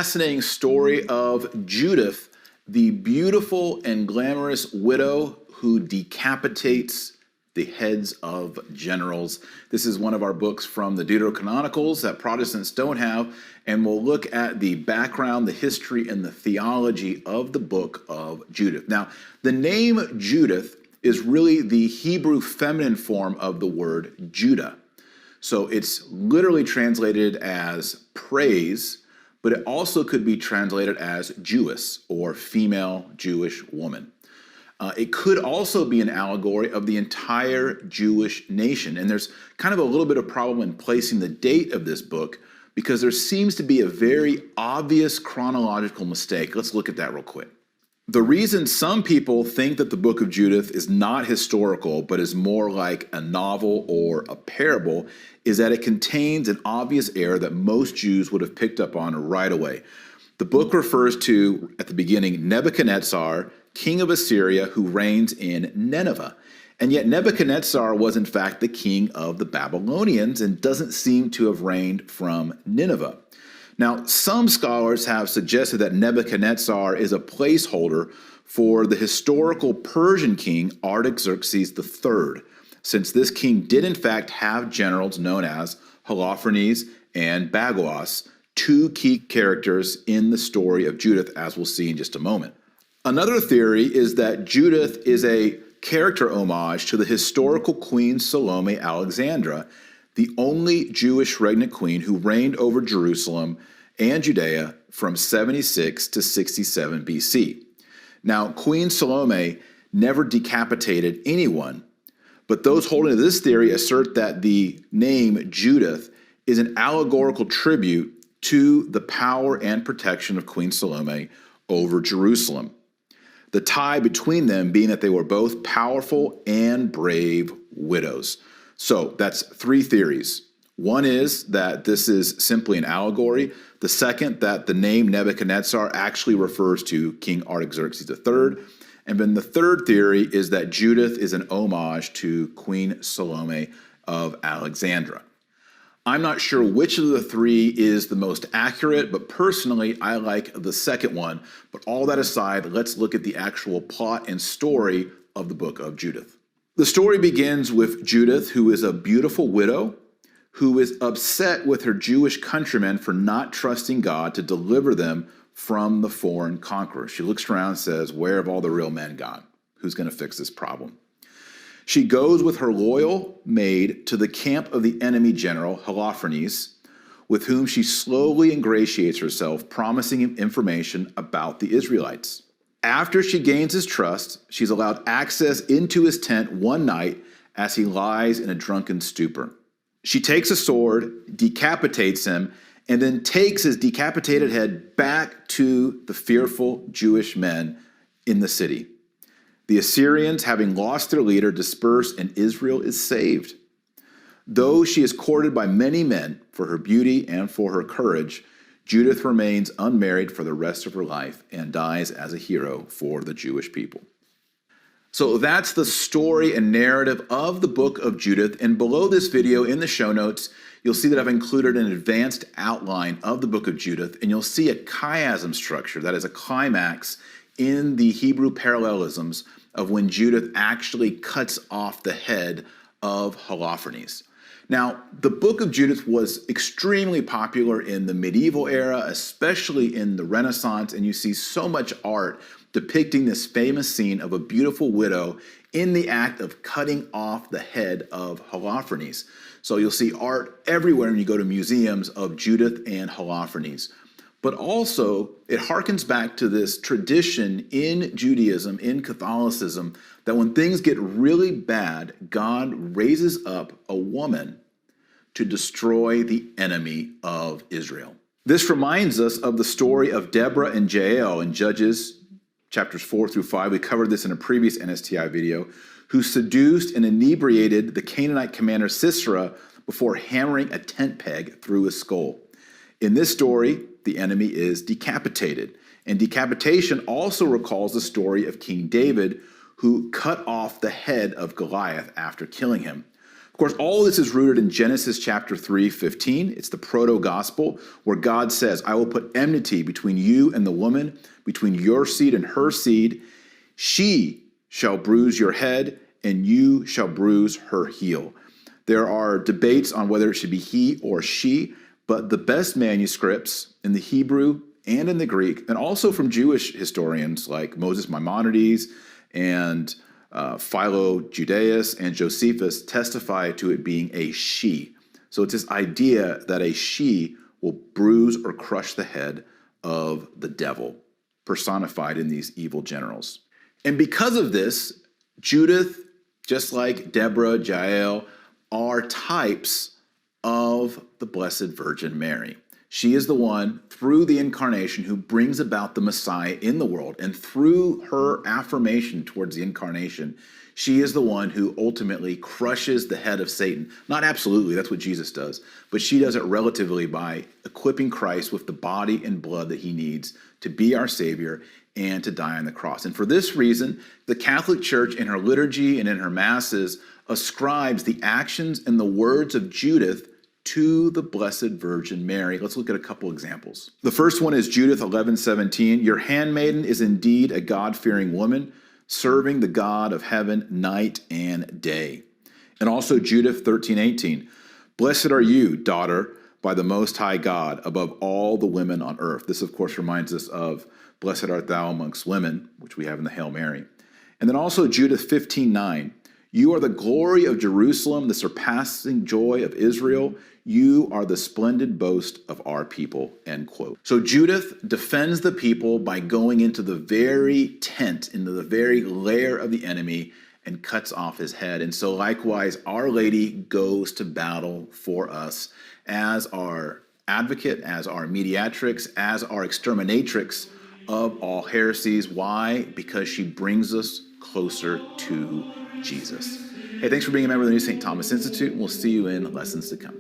fascinating story of Judith, the beautiful and glamorous widow who decapitates the heads of generals. This is one of our books from the Deuterocanonicals that Protestants don't have, and we'll look at the background, the history, and the theology of the book of Judith. Now, the name Judith is really the Hebrew feminine form of the word Judah. So it's literally translated as praise, but it also could be translated as Jewess or female Jewish woman. It could also be an allegory of the entire Jewish nation. And there's kind of a little bit of problem in placing the date of this book because there seems to be a very obvious chronological mistake. Let's look at that real quick. The reason some people think that the book of Judith is not historical, but is more like a novel or a parable, is that it contains an obvious error that most Jews would have picked up on right away. The book refers to, at the beginning, Nebuchadnezzar, king of Assyria, who reigns in Nineveh. And yet Nebuchadnezzar was in fact the king of the Babylonians and doesn't seem to have reigned from Nineveh. Now, some scholars have suggested that Nebuchadnezzar is a placeholder for the historical Persian king Artaxerxes III, since this king did in fact have generals known as Holofernes and Bagoas, two key characters in the story of Judith, as we'll see in just a moment. Another theory is that Judith is a character homage to the historical Queen Salome Alexandra, the only Jewish regnant queen who reigned over Jerusalem and Judea from 76 to 67 BC. Now, Queen Salome never decapitated anyone, but those holding to this theory assert that the name Judith is an allegorical tribute to the power and protection of Queen Salome over Jerusalem. The tie between them being that they were both powerful and brave widows. So that's three theories. One is that this is simply an allegory. The second, that the name Nebuchadnezzar actually refers to King Artaxerxes III. And then the third theory is that Judith is an homage to Queen Salome of Alexandria. I'm not sure which of the three is the most accurate, but personally, I like the second one. But all that aside, let's look at the actual plot and story of the book of Judith. The story begins with Judith, who is a beautiful widow, who is upset with her Jewish countrymen for not trusting God to deliver them from the foreign conqueror. She looks around and says, "Where have all the real men gone? Who's going to fix this problem?" She goes with her loyal maid to the camp of the enemy general, Holofernes, with whom she slowly ingratiates herself, promising him information about the Israelites. After she gains his trust, she's allowed access into his tent one night as he lies in a drunken stupor. She takes a sword, decapitates him, and then takes his decapitated head back to the fearful Jewish men in the city. The Assyrians, having lost their leader, disperse, and Israel is saved. Though she is courted by many men for her beauty and for her courage, Judith remains unmarried for the rest of her life and dies as a hero for the Jewish people. So that's the story and narrative of the book of Judith. And below this video in the show notes, you'll see that I've included an advanced outline of the book of Judith, and you'll see a chiasm structure, that is a climax in the Hebrew parallelisms of when Judith actually cuts off the head of Holofernes. Now, the book of Judith was extremely popular in the medieval era, especially in the Renaissance, and you see so much art depicting this famous scene of a beautiful widow in the act of cutting off the head of Holofernes. So you'll see art everywhere when you go to museums of Judith and Holofernes. But also, it harkens back to this tradition in Judaism, in Catholicism, that when things get really bad, God raises up a woman to destroy the enemy of Israel. This reminds us of the story of Deborah and Jael in Judges chapters 4 through 5. We covered this in a previous NSTI video, who seduced and inebriated the Canaanite commander Sisera before hammering a tent peg through his skull. In this story, the enemy is decapitated. And decapitation also recalls the story of King David, who cut off the head of Goliath after killing him. Of course, all this is rooted in Genesis chapter 3:15. It's the proto-gospel where God says, I will put enmity between you and the woman, between your seed and her seed. She shall bruise your head, and you shall bruise her heel. There are debates on whether it should be he or she, but the best manuscripts in the Hebrew and in the Greek, and also from Jewish historians like Moses Maimonides and Philo Judaeus and Josephus, testify to it being a she. So it's this idea that a she will bruise or crush the head of the devil, personified in these evil generals. And because of this, Judith, just like Deborah, Jael, are types of the Blessed Virgin Mary. She is the one, through the incarnation, who brings about the Messiah in the world. And through her affirmation towards the incarnation, she is the one who ultimately crushes the head of Satan. Not absolutely, that's what Jesus does, but she does it relatively by equipping Christ with the body and blood that he needs to be our Savior and to die on the cross. And for this reason, the Catholic Church in her liturgy and in her masses ascribes the actions and the words of Judith to the Blessed Virgin Mary. Let's look at a couple examples. The first one is Judith 11:17. Your handmaiden is indeed a God-fearing woman, serving the God of heaven night and day. And also Judith 13:18. Blessed are you, daughter, by the Most High God, above all the women on earth. This, of course, reminds us of blessed art thou amongst women, which we have in the Hail Mary. And then also Judith 15:9. You are the glory of Jerusalem, the surpassing joy of Israel. You are the splendid boast of our people, end quote. So Judith defends the people by going into the very tent, into the very lair of the enemy, and cuts off his head. And so likewise, Our Lady goes to battle for us as our advocate, as our mediatrix, as our exterminatrix of all heresies. Why? Because she brings us closer to Jesus. Hey, thanks for being a member of the New St. Thomas Institute, and we'll see you in lessons to come.